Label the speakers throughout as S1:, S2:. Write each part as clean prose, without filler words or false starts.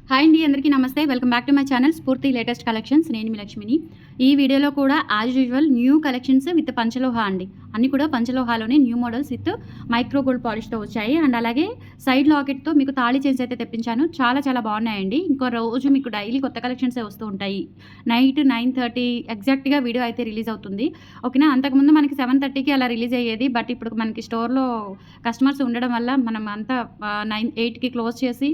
S1: Hi అండి, అందరికీ నమస్తే. Welcome back to my channel Spoorthi latest collections. నేను మీ లక్ష్మిని. ఈ వీడియోలో కూడా as usual new collections with panchaloha అండి. అన్నీ కూడా పంచలోహాలోనే new models with micro gold పాలిష్తో వచ్చాయి. అండ్ అలాగే సైడ్ లాకెట్తో మీకు తాళి చైన్స్ అయితే తెప్పించాను. చాలా చాలా బాగున్నాయండి. ఇంకో రోజు మీకు డైలీ కొత్త కలెక్షన్సే వస్తూ ఉంటాయి. నైట్ 9:30 ఎగ్జాక్ట్గా వీడియో అయితే రిలీజ్ అవుతుంది. ఓకేనా. అంతకుముందు మనకి 7:30కి అలా రిలీజ్ అయ్యేది. బట్ ఇప్పుడు మనకి స్టోర్లో కస్టమర్స్ ఉండడం వల్ల మనం అంతా 8కి క్లోజ్ చేసి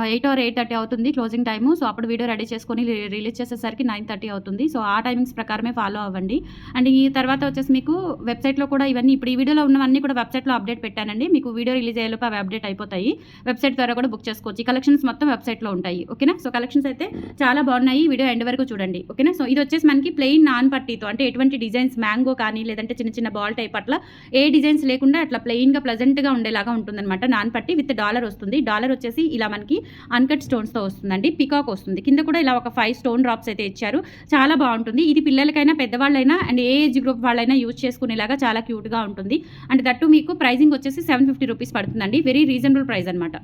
S1: 8 or 8:30 అవుతుంది క్లోజింగ్ టైము. సో అప్పుడు వీడియో రెడీ చేసుకొని రిలీజ్ చేసేసరికి 9:30 అవుతుంది. సో ఆ టైమింగ్స్ ప్రకారమే ఫాలో అవ్వండి. అండ్ ఈ తర్వాత వచ్చేసి మీకు వెబ్సైట్లో కూడా ఇవన్నీ ఇప్పుడు ఈ వీడియోలో ఉన్నవన్నీ కూడా వెబ్సైట్లో అప్డేట్ పెట్టానండి. మీకు వీడియో రిలీజ్ అయ్యేలోపు అవి అప్డేట్ అయిపోతాయి. వెబ్సైట్ ద్వారా కూడా బుక్ చేసుకోవచ్చు. ఈ కలెక్షన్స్ మొత్తం వెబ్సైట్లో ఉంటాయి. ఓకేనా. సో కలెక్షన్స్ అయితే చాలా బాగున్నాయి. వీడియో ఎండ్ వరకు చూడండి. ఓకేనా. సో ఇది వచ్చేసి మనకి ప్లెయిన్ నాన్ పట్టీతో, అంటే ఎటువంటి డిజైన్స్ మ్యాంగో కానీ లేదంటే చిన్న చిన్న బాల్ టైప్ అట్లా ఏ డిజైన్స్ లేకుండా అట్లా ప్లెయిన్గా ప్లెజెంట్గా ఉండేలాగా ఉంటుందన్నమాట. నాన్ పట్టీ విత్ డాలర్ వస్తుంది. డాలర్ వచ్చేసి ఇలా మనకి అన్కట్ స్టోన్స్తో వస్తుందండి. పికాక్ వస్తుంది. కింద కూడా ఇలా ఒక 5 స్టోన్ డ్రాప్స్ అయితే ఇచ్చారు. చాలా బాగుంటుంది. ఇది పిల్లలకైనా పెద్దవాళ్ళైనా అండ్ ఏ ఏజ్ గ్రూప్ వాళ్ళైనా యూజ్ చేసుకునేలాగా చాలా క్యూట్గా ఉంటుంది. అండ్ దట్టు మీకు ప్రైజింగ్ వచ్చేసి 750 రూపీస్ పడుతుందండి. వెరీ రీజనబుల్ ప్రైస్ అనమాట.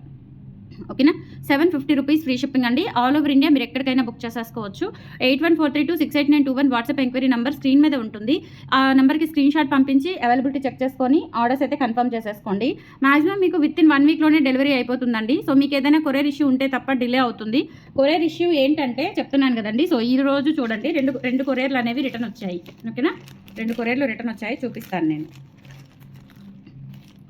S1: ఓకేనా. 750 రూపీస్ ఫ్రీ షిప్పింగ్ అండి. ఆల్ ఓవర్ ఇండియా మీరు ఎక్కడికైనా బుక్ చేసేసుకోవచ్చు. 8143268921 వాట్సాప్ ఎంక్వైరీ నెంబర్ స్క్రీన్ మీద ఉంటుంది. ఆ నెంబర్కి స్క్రీన్ షాట్ పంపించి అవైలబిలిటీ చెక్ చేసుకొని ఆర్డర్స్ అయితే కన్ఫర్మ్ చేసేసుకోండి. మాక్సిమం మీకు విత్ ఇన్ 1 వీక్లోనే డెలివరీ అయిపోతుందండి. సో మీకు ఏదైనా కొరియర్ ఇష్యూ ఉంటే తప్ప డిలే అవుతుంది. కొరియర్ ఇష్యూ ఏంటంటే చెప్తున్నాను కదండి. సో ఈ రోజు చూడండి రెండు కొరియర్లు అనేవి రిటర్న్ వచ్చాయి. ఓకేనా. 2 కొరియర్లు రిటర్న్ వచ్చాయి. చూపిస్తాను నేను.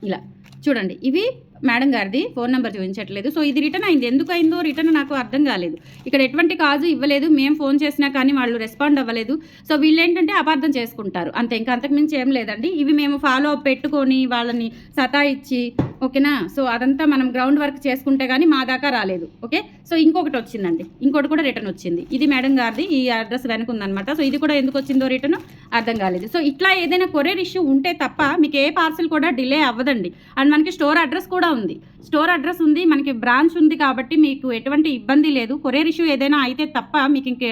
S1: ఇలా చూడండి. ఇవి మేడం గారిది ఫోన్ నెంబర్ చూపించట్లేదు. సో ఇది రిటర్న్ అయింది. ఎందుకు అయిందో రిటర్న్ నాకు అర్థం కాలేదు. ఇక్కడ ఎటువంటి కాజు ఇవ్వలేదు. మేము ఫోన్ చేసినా కానీ వాళ్ళు రెస్పాండ్ అవ్వలేదు. సో వీళ్ళు ఏంటంటే అపార్థం చేసుకుంటారు అంతే. ఇంకా అంతకుమించి ఏం లేదండి. ఇవి మేము ఫాలో అప్ పెట్టుకొని వాళ్ళని సతాయిచ్చి, ఓకేనా. సో అదంతా మనం గ్రౌండ్ వర్క్ చేసుకుంటే కానీ మా దాకా రాలేదు. ఓకే. సో ఇంకొకటి వచ్చిందండి. ఇంకోటి కూడా రిటర్న్ వచ్చింది. ఇది మేడం గారిది. ఈ అడ్రస్ వెనక ఉందనమాట. సో ఇది కూడా ఎందుకు వచ్చిందో రిటర్న్ అర్థం కాలేదు. సో ఇట్లా ఏదైనా కొరియర్ ఇష్యూ ఉంటే తప్ప మీకు ఏ పార్సిల్ కూడా డిలే అవ్వదండి. అండ్ మనకి స్టోర్ అడ్రస్ కూడా ఉంది. స్టోర్ అడ్రస్ ఉంది, మనకి బ్రాంచ్ ఉంది కాబట్టి మీకు ఎటువంటి ఇబ్బంది లేదు. కొరియర్ ఇష్యూ ఏదైనా అయితే తప్ప మీకు ఇంకే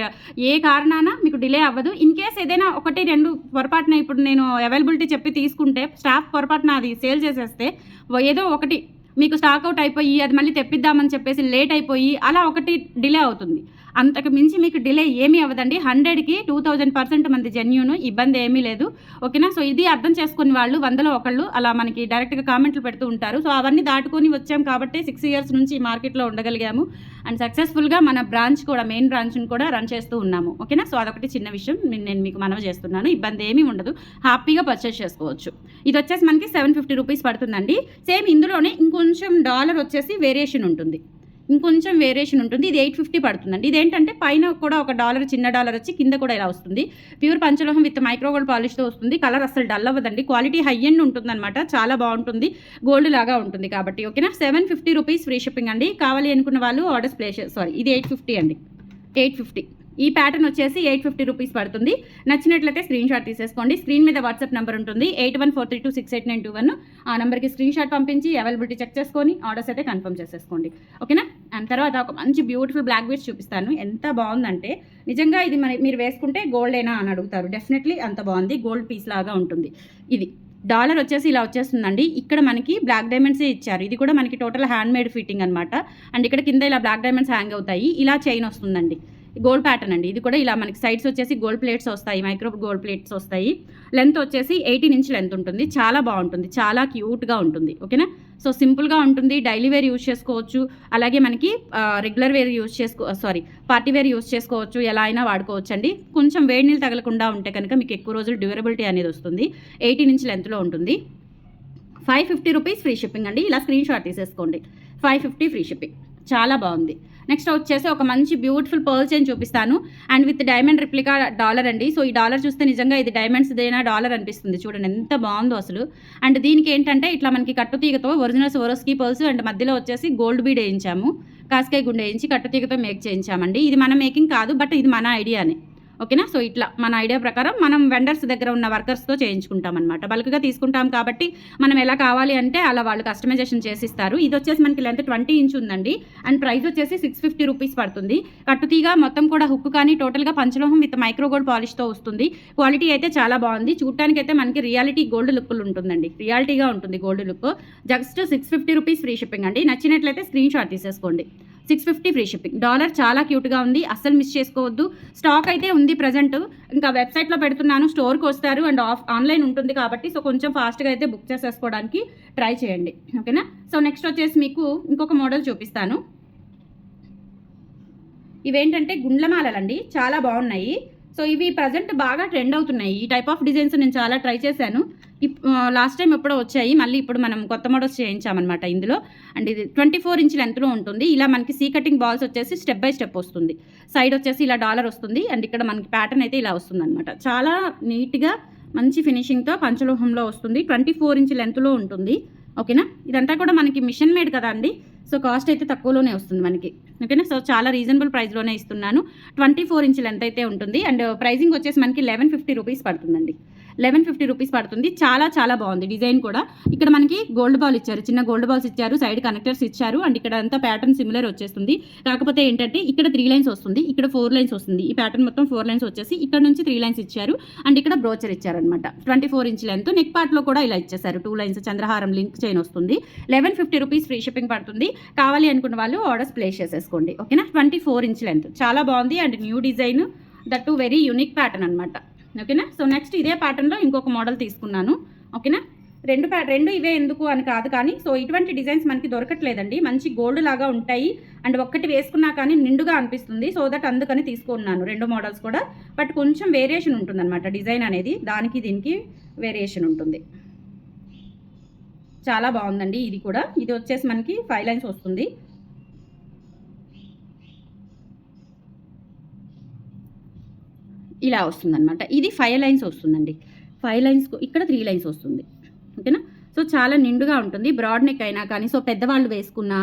S1: ఏ కారణాన మీకు డిలే అవ్వదు. ఇన్ కేస్ ఏదైనా 1-2 పొరపాటున ఇప్పుడు నేను అవైలబిలిటీ చెప్పి తీసుకుంటే స్టాఫ్ పొరపాటున అది సేల్ చేసేస్తే ఏదో ఒకటి మీకు స్టాక్ అవుట్ అయిపోయి అది మళ్ళీ తెప్పిద్దామని చెప్పేసి లేట్ అయిపోయి అలా ఒకటి డిలే అవుతుంది. అంతకు మించి మీకు డిలే ఏమీ అవ్వదండి. 100కి 2000% మంది జెన్యూన్, ఇబ్బంది ఏమీ లేదు. ఓకేనా. సో ఇది అర్థం చేసుకుని వాళ్ళు 100లో ఒకళ్ళు అలా మనకి డైరెక్ట్గా కామెంట్లు పెడుతూ ఉంటారు. సో అవన్నీ దాటుకొని వచ్చాం కాబట్టి 6 years నుంచి ఈ మార్కెట్లో ఉండగలిగాము. అండ్ సక్సెస్ఫుల్గా మన బ్రాంచ్ కూడా, మెయిన్ బ్రాంచ్ని కూడా రన్ చేస్తూ ఉన్నాము. ఓకేనా. సో అదొకటి చిన్న విషయం నేను మీకు మనవి చేస్తున్నాను. ఇబ్బంది ఏమీ ఉండదు. హ్యాపీగా పర్చేస్ చేసుకోవచ్చు. ఇది వచ్చేసి మనకి 750 రూపీస్ పడుతుందండి. సేమ్ ఇందులోనే ఇంకొంచెం డాలర్ వచ్చేసి వేరియేషన్ ఉంటుంది. ఇది 850 పడుతుందండి. ఇదేంటంటే పైన కూడా ఒక డాలర్, చిన్న డాలర్ వచ్చి కింద కూడా ఇలా వస్తుంది. ప్యూర్ పంచలోహం విత్ మైక్రో గోల్డ్ పాలిష్తో వస్తుంది. కలర్ అసలు డల్ అవ్వదండి. క్వాలిటీ హై ఎండ్ ఉంటుందన్నమాట. చాలా బాగుంటుంది. గోల్డ్ లాగా ఉంటుంది కాబట్టి. ఓకేనా. 750 రూపీస్ ఫ్రీ షిప్పింగ్ అండి. కావాలి అనుకున్న వాళ్ళు ఆర్డర్స్ ప్లేస్ ఇది 850 అండి. 850. ఈ ప్యాటర్న్ వచ్చేసి 850 రూపీస్ పడుతుంది. నచ్చినట్లయితే స్క్రీన్ షాట్ తీసేసుకోండి. స్క్రీన్ మీద వాట్సాప్ నెంబర్ ఉంటుంది 8143268921. ఆ నెంబర్కి స్క్రీన్ షాట్ పంపించి అవైలబిలిటీ చెక్ చేసుకొని ఆర్డర్స్ అయితే కన్ఫర్మ్ చేసేసుకోండి. ఓకేనా. అండ్ తర్వాత ఒక మంచి బ్యూటిఫుల్ బ్లాక్ బీడ్స్ చూపిస్తాను. ఎంత బాగుందంటే నిజంగా ఇది మీరు వేసుకుంటే గోల్డేనా అని అడుగుతారు. డెఫినెట్లీ అంత బాగుంది. గోల్డ్ పీస్ లాగా ఉంటుంది. ఇది డాలర్ వచ్చేసి ఇలా వచ్చేస్తుందండి. ఇక్కడ మనకి బ్లాక్ డైమండ్సే ఇచ్చారు. ఇది కూడా మనకి టోటల్ హ్యాండ్మేడ్ ఫిట్టింగ్ అనమాట. అండ్ ఇక్కడ కింద ఇలా బ్లాక్ డైమండ్స్ హ్యాంగ్ అవుతాయి. ఇలా చైన్ వస్తుందండి. గోల్డ్ ప్యాటర్న్ అండి. ఇది కూడా ఇలా మనకి సైడ్స్ వచ్చేసి గోల్డ్ ప్లేట్స్ వస్తాయి. మైక్రో గోల్డ్ ప్లేట్స్ వస్తాయి. లెంత్ వచ్చేసి 18 ఇంచ్ లెంత్ ఉంటుంది. చాలా బాగుంటుంది. చాలా క్యూట్గా ఉంటుంది. ఓకేనా. సో సింపుల్గా ఉంటుంది. డైలీ వేర్ యూజ్ చేసుకోవచ్చు. అలాగే మనకి regular wear party wear use చేసుకోవచ్చు. ఎలా అయినా వాడుకోవచ్చు అండి. కొంచెం వేడి నీళ్ళు తగలకుండా ఉంటే కనుక మీకు ఎక్కువ రోజులు డ్యూరబిలిటీ అనేది వస్తుంది. 18 ఇంచ్ లెంత్లో ఉంటుంది. 550 రూపీస్ ఫ్రీ షిప్పింగ్ అండి. ఇలా స్క్రీన్ షాట్ తీసేసుకోండి. 550 ఫ్రీ షిప్పింగ్. చాలా బాగుంది. నెక్స్ట్ వచ్చేసి ఒక మంచి బ్యూటిఫుల్ పర్ల్ చైన్ చూపిస్తాను. And with diamond replica dollar అండి. సో ఈ డాలర్ చూస్తే నిజంగా ఇది డైమండ్స్దేనా డాలర్ అనిపిస్తుంది. చూడండి ఎంత బాగుందో అసలు. అండ్ దీనికి ఏంటంటే ఇట్లా మనకి కట్టుతీగతో ఒరిజినల్ స్వరోస్కీ పర్ల్స్ అండ్ మధ్యలో వచ్చేసి గోల్డ్ బీడ్ వేయించాము. కాస్కాయ గుండె వేయించి కట్టుతీగతో మేక్ చేయించామండి. ఇది మన మేకింగ్ కాదు, బట్ ఇది మన ఐడియానే. ఓకేనా. సో ఇట్లా మన ఐడియా ప్రకారం మనం వెండర్స్ దగ్గర ఉన్న వర్కర్స్తో చేయించుకుంటాం అనమాట. బల్క్గా తీసుకుంటాం కాబట్టి మనం ఎలా కావాలి అంటే అలా వాళ్ళు కస్టమైజేషన్ చేసిస్తారు. ఇది వచ్చేసి మనకి లెంత్ 20 ఇంచ్ ఉందండి. అండ్ ప్రైస్ వచ్చేసి 650 రూపీస్ పడుతుంది. కట్టుతీగా మొత్తం కూడా హుక్ కానీ టోటల్గా పంచలోహం విత్ మైక్రో గోల్డ్ పాలిష్తో వస్తుంది. క్వాలిటీ అయితే చాలా బాగుంది. చూడటానికి అయితే మనకి రియాలిటీ గోల్డ్ లుక్ ఉంటుందండి. రియాలిటీగా ఉంటుంది gold look. Just 650 rupees free shipping అండి. నచ్చినట్లయితే స్క్రీన్ షాట్ తీసేసుకోండి. 650 ఫ్రీ షిప్పింగ్. డాలర్ చాలా క్యూట్గా ఉంది, అస్సలు మిస్ చేసుకోవద్దు. స్టాక్ అయితే ఉంది ప్రజెంట్, ఇంకా వెబ్సైట్లో పెడుతున్నాను, స్టోర్కి వస్తారు అండ్ ఆన్లైన్ ఉంటుంది కాబట్టి సో కొంచెం ఫాస్ట్గా అయితే బుక్ చేసేసుకోవడానికి ట్రై చేయండి, ఓకేనా. సో నెక్స్ట్ వచ్చేసి మీకు ఇంకొక మోడల్ చూపిస్తాను. ఇవేంటంటే గుండ్లమాలలండి, చాలా బాగున్నాయి. సో ఇవి ప్రజెంట్ బాగా ట్రెండ్ అవుతున్నాయి. ఈ టైప్ ఆఫ్ డిజైన్స్ నేను చాలా ట్రై చేశాను. లాస్ట్ టైం ఎప్పుడో వచ్చాయి, మళ్ళీ ఇప్పుడు మనం కొత్త మోడల్స్ చేయించామన్నమాట ఇందులో. అండ్ ఇది 24 ఇంచ్ లెంత్లో ఉంటుంది. ఇలా మనకి సీ కటింగ్ బాల్స్ వచ్చేసి స్టెప్ బై స్టెప్ వస్తుంది. సైడ్ వచ్చేసి ఇలా డాలర్ వస్తుంది అండ్ ఇక్కడ మనకి ప్యాటర్న్ అయితే ఇలా వస్తుంది అనమాట. చాలా నీట్గా మంచి ఫినిషింగ్తో పంచలోహంలో వస్తుంది. 24 ఇంచ్ లెంత్లో ఉంటుంది, ఓకేనా. ఇదంతా కూడా మనకి మిషన్ మేడ్ కదా అండి, సో కాస్ట్ అయితే తక్కువలోనే వస్తుంది మనకి, ఓకేనా. సో చాలా రీజనబుల్ ప్రైస్లోనే ఇస్తున్నాను. 24 ఇంచ్ లెంత్ అయితే ఉంటుంది అండ్ ప్రైజింగ్ వచ్చేసి మనకి 1150 రూపీస్ పడుతుందండి. 1150 రూపీస్ పడుతుంది. చాలా చాలా బాగుంది డిజైన్ కూడా. ఇక్కడ మనకి గోల్డ్ బాల్ ఇచ్చారు, చిన్న గోల్డ్ బాల్స్ ఇచ్చారు, సైడ్ కనెక్టర్స్ ఇచ్చారు అండ్ ఇక్కడ అంతా ప్యాటర్న్ సిమిలర్ వచ్చేస్తుంది. కాకపోతే ఏంటంటే ఇక్కడ 3 లైన్స్ వస్తుంది, ఇక్కడ 4 లైన్స్ వస్తుంది. ఈ ప్యాటర్న్ మొత్తం 4 లైన్స్ వచ్చేసి ఇక్కడ నుంచి 3 లైన్స్ ఇచ్చారు అండ్ ఇక్కడ బ్రోచర్ ఇచ్చారనమాట. 24 ఇంచ్ లెంత్. నెక్ పార్ట్లో కూడా ఇలా ఇచ్చేసారు, 2 లైన్స్ చంద్రహారం లింక్ చైన్ వస్తుంది. 1150 రూపీస్ ఫ్రీ షిప్పింగ్ పడుతుంది. కావాలి అనుకున్న వాళ్ళు ఆర్డర్స్ ప్లేస్ చేసేసుకోండి, ఓకేనా. 24 ఇంచ్ లెంత్, చాలా బాగుంది and new design, that to very unique pattern అనమాట, ఓకేనా. సో నెక్స్ట్ ఇదే ప్యాటర్న్లో ఇంకొక మోడల్ తీసుకున్నాను, ఓకేనా. రెండు ఇవే ఎందుకు అని కాదు కానీ సో ఇటువంటి డిజైన్స్ మనకి దొరకట్లేదండి. మంచి గోల్డ్ లాగా ఉంటాయి అండ్ ఒక్కటి వేసుకున్నా కానీ నిండుగా అనిపిస్తుంది. సో దట్ అందుకని తీసుకున్నాను 2 మోడల్స్ కూడా. బట్ కొంచెం వేరియేషన్ ఉంటుందన్నమాట డిజైన్ అనేది, దానికి దీనికి వేరియేషన్ ఉంటుంది. చాలా బాగుందండి ఇది కూడా. ఇది వచ్చేసి మనకి 5 లైన్స్ వస్తుంది. ఇలా వస్తుందన్నమాట. ఇది 5 లైన్స్ వస్తుందండి. 5 లైన్స్ ఇక్కడ 3 లైన్స్ వస్తుంది, ఓకేనా. సో చాలా నిండుగా ఉంటుంది. బ్రాడ్ నెక్ అయినా కానీ సో పెద్దవాళ్ళు వేసుకున్నా,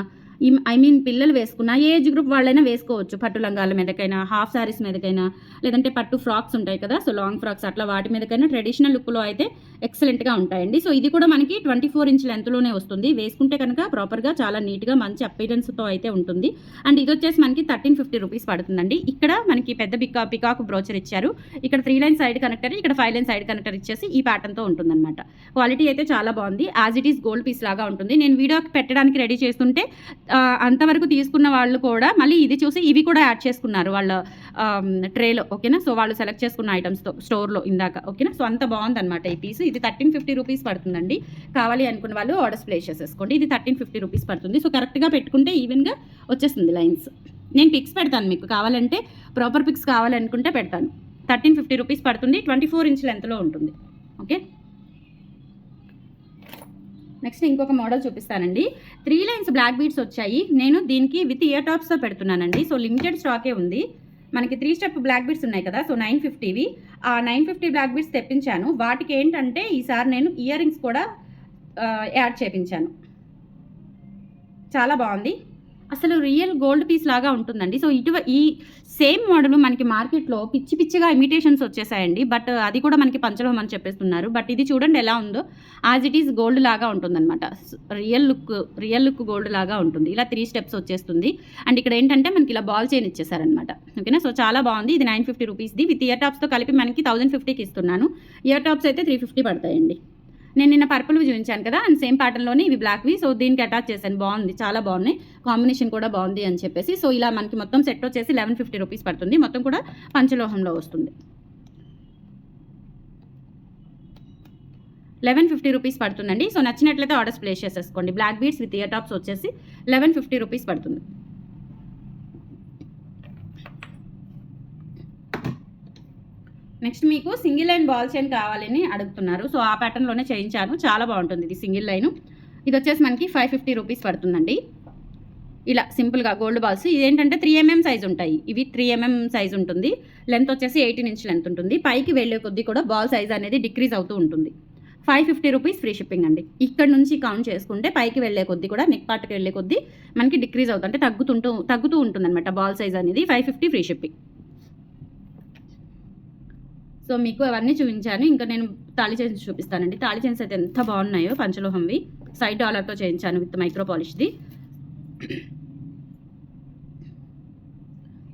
S1: పిల్లలు వేసుకున్నా, ఏ ఏజ్ గ్రూప్ వాళ్ళైనా వేసుకోవచ్చు. పట్టు లంగాల మీదకైనా, హాఫ్ శారీస్ మీదకైనా, లేదంటే పట్టు ఫ్రాక్స్ ఉంటాయి కదా, సో లాంగ్ ఫ్రాక్స్ అట్లా వాటి మీదకైనా ట్రెడిషనల్ లుక్లో అయితే ఎక్సలెంట్గా ఉంటాయండి. సో ఇది కూడా మనకి 24 ఇంచ్ లెంత్లోనే వస్తుంది. వేసుకుంటే కనుక ప్రాపర్గా చాలా నీట్గా మంచి అపీరెన్స్తో అయితే ఉంటుంది. అండ్ ఇది వచ్చేసి మనకి 1350 రూపీస్ పడుతుందండి. ఇక్కడ మనకి పెద్ద పికాక్ బ్రోచర్ ఇచ్చారు. ఇక్కడ 3 లైన్ సైడ్ కనెక్టర్, ఇక్కడ 5 లైన్ సైడ్ కనెక్టర్ ఇచ్చేసి ఈ ప్యాటర్న్తో ఉంటుందన్నమాట. క్వాలిటీ అయితే చాలా బాగుంది. As it is gold piece లాగా ఉంటుంది. నేను వీడియోకి పెట్టడానికి రెడీ చేస్తుంటే అంతవరకు తీసుకున్న వాళ్ళు కూడా మళ్ళీ ఇది చూసి ఇవి కూడా యాడ్ చేసుకున్నారు వాళ్ళ ట్రేలో, ఓకేనా. సో వాళ్ళు సెలెక్ట్ చేసుకున్న ఐటమ్స్తో స్టోర్లో ఇందాక, ఓకేనా. సో అంత బాగుందన్నమాట ఈ పీస్. ఇది 1350 రూపీస్ పడుతుందండి. కావాలి అనుకున్న వాళ్ళు ఆర్డర్స్ ప్లేస్ చేసేసుకోండి. ఇది 1350 రూపీస్ పడుతుంది. సో కరెక్ట్గా పెట్టుకుంటే ఈవెన్గా వచ్చేస్తుంది లైన్స్. నేను పిక్స్ పెడతాను మీకు కావాలంటే, ప్రాపర్ పిక్స్ కావాలనుకుంటే పెడతాను. 1350 రూపీస్ పడుతుంది. 24 ఇంచ్ లెంత్లో ఉంటుంది, ఓకే. నెక్స్ట్ ఇంకొక మోడల్ చూపిస్తానండి. 3 లైన్స్ బ్లాక్ బీడ్స్ వచ్చాయి. నేను దీనికి విత్ ఇయర్ టాప్స్తో పెడుతున్నానండి. సో లిమిటెడ్ స్టాకే ఉంది. మనకి 3 స్టెప్ బ్లాక్ బీడ్స్ ఉన్నాయి కదా, సో 950వి. ఆ 950 బ్లాక్ బీడ్స్ తెప్పించాను. వాటికి ఏంటంటే ఈసారి నేను ఇయర్ రింగ్స్ కూడా యాడ్ చేయించాను. చాలా బాగుంది, అసలు రియల్ గోల్డ్ పీస్ లాగా ఉంటుందండి. సో ఈ సేమ్ మోడల్ మనకి మార్కెట్లో పిచ్చిగా ఇమిటేషన్స్ వచ్చేసాయండి. బట్ అది కూడా మనకి పంచలోహం అని చెప్పేస్తున్నారు. బట్ ఇది చూడండి ఎలా ఉందో, యాజ్ ఇట్ ఈస్ గోల్డ్ లాగా ఉంటుందన్నమాట. రియల్ లుక్ గోల్డ్ లాగా ఉంటుంది. ఇలా 3 స్టెప్స్ వచ్చేస్తుంది. అండ్ ఇక్కడ ఏంటంటే మనకి ఇలా బాల్ చైన్ ఇచ్చేసారనమాట, ఓకేనా. సో చాలా బాగుంది. ఇది 950 రూపీస్ది. విత్ ఇయర్ టాప్స్తో కలిపి మనకి 1050కి ఇస్తున్నాను. ఇయర్ టాప్స్ అయితే 350 పడతాయండి. నేను నిన్న పర్పుల్ చూపించాను కదా, అండ్ సేమ్ ప్యాటర్న్లోనే ఇవి బ్లాక్వి. సో దీనికి అటాచ్ చేశాను. బాగుంది, చాలా బాగున్నాయి. కాంబినేషన్ కూడా బాగుంది అని చెప్పేసి. సో ఇలా మనకి మొత్తం సెట్ వచ్చేసి 1150 రూపీస్ పడుతుంది. మొత్తం కూడా పంచలోహంలో వస్తుంది. 1150 రూపీస్ పడుతుందండి. సో నచ్చినట్లయితే ఆర్డర్స్ ప్లేస్ చేసేసుకోండి. Black beads with ear tops వచ్చేసి 1150 రూపీస్ పడుతుంది. నెక్స్ట్ మీకు సింగిల్ లైన్ బాల్ చైన్ కావాలని అడుగుతున్నారు. సో ఆ ప్యాటర్న్లోనే చేయించాను. చాలా బాగుంటుంది ఇది సింగిల్ లైను. ఇది వచ్చేసి మనకి 550 రూపీస్ పడుతుందండి. ఇలా సింపుల్గా గోల్డ్ బాల్స్. ఇదేంటంటే 3 mm సైజ్ ఉంటాయి. ఇవి 3 mm సైజ్ ఉంటుంది. లెంత్ వచ్చేసి 18 ఇంచ్ లెంత్ ఉంటుంది. పైకి వెళ్ళే కొద్దీ కూడా బాల్ సైజ్ అనేది డిక్రీజ్ అవుతూ ఉంటుంది. 550 రూపీస్ ఫ్రీ షిప్పింగ్ అండి. ఇక్కడ నుంచి కౌంట్ చేసుకుంటే పైకి వెళ్ళే కొద్దీ కూడా, నెక్ పార్ట్కి వెళ్ళే కొద్దీ మనకి డిక్రీజ్ అవుతుంది, అంటే తగ్గుతూ ఉంటుంది అనమాట బాల్ సైజ్ అనేది. 550 ఫ్రీ షిప్పింగ్. సో మీకు అవన్నీ చూపించాను. ఇంకా నేను తాళి చైన్స్ చూపిస్తానండి. తాళి చైన్స్ అయితే ఎంత బాగున్నాయో, పంచలోహంవి. సైడ్ డాలర్తో చేయించాను విత్ మైక్రో పాలిష్ది.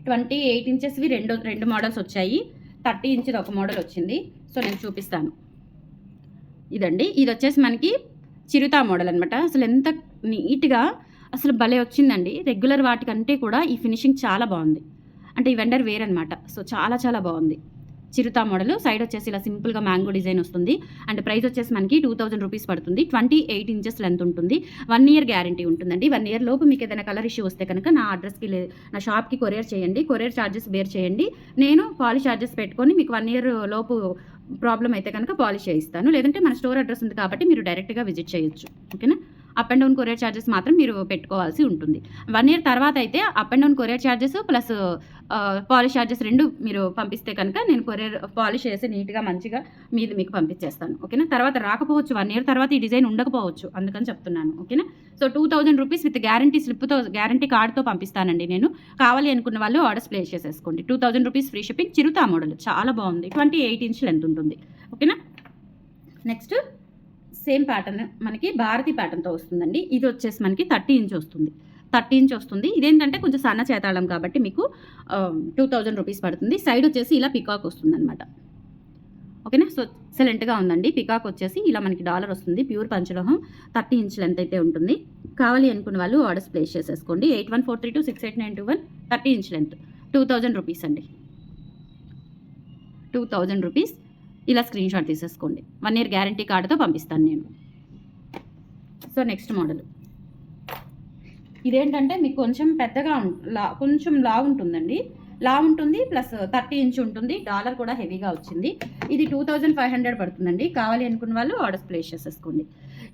S1: 28 ఇంచెస్వి రెండు మోడల్స్ వచ్చాయి. 30 ఇంచ్ది ఒక మోడల్ వచ్చింది. సో నేను చూపిస్తాను. ఇదండి, ఇది వచ్చేసి మనకి చిరుతా మోడల్ అనమాట. అసలు ఎంత నీట్గా అసలు భలే వచ్చిందండి. రెగ్యులర్ వాటికంటే కూడా ఈ ఫినిషింగ్ చాలా బాగుంది. అంటే ఈ వెండర్ వేర్ అనమాట. సో చాలా చాలా బాగుంది. చిరుతా మోడల్, సైడ్ వచ్చేసి ఇలా సింపుల్గా మ్యాంగో డిజైన్ వస్తుంది. అండ్ ప్రైస్ వచ్చేసి మనకి 2000 రూపీస్ పడుతుంది. 28 ఇంచెస్ లెంత్ ఉంటుంది. 1 ఇయర్ గ్యారంటీ ఉంటుందండి. 1 ఇయర్ లోపు మీకు ఏదైనా కలర్ ఇష్యూ వస్తే కనుక నా అడ్రస్కి నా షాప్కి కొరియర్ చేయండి. కొరియర్ ఛార్జెస్ బేర్ చేయండి. నేను పాలిష్ ఛార్జెస్ పెట్టుకొని మీకు 1 ఇయర్ లోపు ప్రాబ్లం అయితే కనుక పాలిష్ చేయిస్తాను. లేదంటే మన స్టోర్ అడ్రస్ ఉంది కాబట్టి మీరు డైరెక్ట్గా విజిట్ చేయొచ్చు. ఓకేనా? Up and down courier charges మాత్రం మీరు పెట్టుకోవాల్సి ఉంటుంది. 1 ఇయర్ తర్వాత అయితే up and down courier charges plus polish charges 2 మీరు పంపిస్తే కనుక నేను కొరియర్ పాలిష్ చేసి నీట్గా మంచిగా మీకు పంపించేస్తాను. ఓకేనా? తర్వాత రాకపోవచ్చు, 1 ఇయర్ తర్వాత ఈ డిజైన్ ఉండకపోవచ్చు, అందుకని చెప్తున్నాను. ఓకేనా? సో 2000 రూపీస్ విత్ గ్యారంటీ స్లిప్తో, గ్యారంటీ కార్డ్తో పంపిస్తానండి నేను. కావాలి అనుకున్న వాళ్ళు ఆర్డర్స్ ప్లేస్ చేసేసుకోండి. 2000 రూపీస్ ఫ్రీ షిప్పింగ్. చిరుతా మోడల్ చాలా బాగుంది. 28 ఇంచ్ లెంత్ ఉంటుంది. ఓకేనా? నెక్స్ట్ సేమ్ ప్యాటర్న్ మనకి భారతి ప్యాటర్న్తో వస్తుందండి. ఇది వచ్చేసి మనకి 30 ఇంచ్ వస్తుంది. 30 ఇంచ్ వస్తుంది. ఇదేంటంటే కొంచెం సన్న చేతాళం కాబట్టి మీకు 2000 రూపీస్ పడుతుంది. సైడ్ వచ్చేసి ఇలా పికాక్ వస్తుంది అనమాట. ఓకేనా? సో ఎక్సలెంట్గా ఉందండి. పికాక్ వచ్చేసి ఇలా మనకి డాలర్ వస్తుంది. ప్యూర్ పంచలోహం. 30 ఇంచ్ లెంత్ అయితే ఉంటుంది. కావాలి అనుకున్న వాళ్ళు ఆర్డర్స్ ప్లేస్ చేసేసుకోండి. 8143268921 30 ఇంచ్ లెంత్ 2000 రూపీస్ అండి. 2000 రూపీస్. ఇలా స్క్రీన్ షాట్ తీసేసుకోండి. 1 ఇయర్ గ్యారంటీ కార్డుతో పంపిస్తాను నేను. సో నెక్స్ట్ మోడల్ ఇదేంటంటే మీకు కొంచెం పెద్దగా కొంచెం లావు ఉంటుందండి. లావు ఉంటుంది ప్లస్ 30 ఇంచ్ ఉంటుంది. డాలర్ కూడా హెవీగా వచ్చింది. ఇది 2500 పడుతుందండి. కావాలి అనుకున్న వాళ్ళు ఆర్డర్స్ ప్లేస్ చేసేసుకోండి.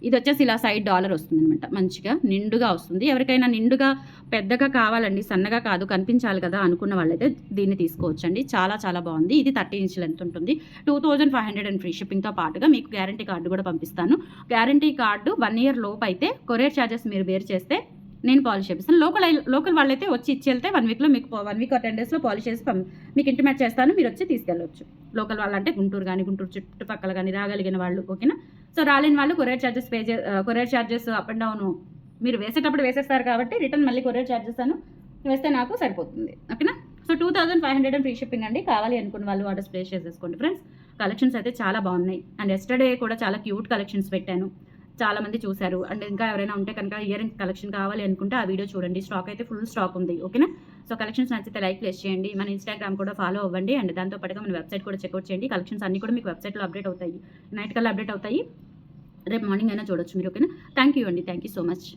S1: ఇది వచ్చేసి ఇలా సైడ్ డాలర్ వస్తుంది అనమాట. మంచిగా నిండుగా వస్తుంది. ఎవరికైనా నిండుగా పెద్దగా కావాలండి, సన్నగా కాదు, కనిపించాలి కదా అనుకున్న వాళ్ళైతే దీన్ని తీసుకోవచ్చండి. చాలా చాలా బాగుంది. ఇది 30 ఇంచ్ లెంత్ ఉంటుంది. 2500 అండ్ ఫ్రీ షిప్పింగ్తో పాటుగా మీకు గ్యారంటీ కార్డు కూడా పంపిస్తాను. గ్యారంటీ కార్డు 1 ఇయర్ లోపు అయితే కొరియర్ ఛార్జెస్ మీరు బేర్ చేస్తే నేను పాలిష్ చేపిస్తాను. లోకల్ వాళ్ళైతే వచ్చి ఇచ్చి వెళ్తే 1 వీక్లో మీకు 1 వీక్ 10 డేస్లో పాలిష్ చేసి మీకు ఇంటిమేట్ చేస్తాను. మీరు వచ్చి తీసుకెళ్ళవచ్చు. లోకల్ వాళ్ళంటే గుంటూరు కానీ, గుంటూరు చుట్టుపక్కల కానీ రాగలిగిన వాళ్ళు. ఓకేనా? సో రాలేని వాళ్ళు courier charges up and down మీరు వేసేటప్పుడు వేసేస్తారు కాబట్టి రిటర్న్ మళ్ళీ కొరియర్ ఛార్జెస్ వేస్తే నాకు సరిపోతుంది. ఓకేనా? సో 2500 ఫ్రీ షిప్పింగ్ అండి. కావాలి అనుకున్న వాళ్ళు ఆర్డర్స్ ప్లేస్ చేసేసుకోండి ఫ్రెండ్స్. కలెక్షన్స్ అయితే చాలా బాగున్నాయి. అండ్ ఎస్టర్డే కూడా చాలా క్యూట్ కలెక్షన్స్ పెట్టాను. చాలామంది చూశారు. అండ్ ఇంకా ఎవరైనా ఉంటే కనుక ఇయర్ రింగ్ కలెక్షన్ కావాలి అనుకుంటే ఆ వీడియో చూడండి. స్టాక్ అయితే ఫుల్ స్టాక్ ఉంది. ఓకేనా? సో కలెక్షన్స్ నచ్చితే లైక్ ప్లేస్ చేయండి. మన ఇన్స్టాగ్రామ్ కూడా ఫాలో అవ్వండి. అండ్ దాంతోపాటుగా మన వెబ్సైట్ కూడా చెక్అవుట్ చేయండి. కలెక్షన్స్ అన్నీ కూడా మీకు వెబ్సైట్లో అప్డేట్ అవుతాయి. నైట్ కల్లా అప్డేట్ అవుతాయి. రేపు మార్నింగ్ అయినా చూడొచ్చు మీరు. ఓకేనా? థ్యాంక్ యూ అండి. Thank you so much.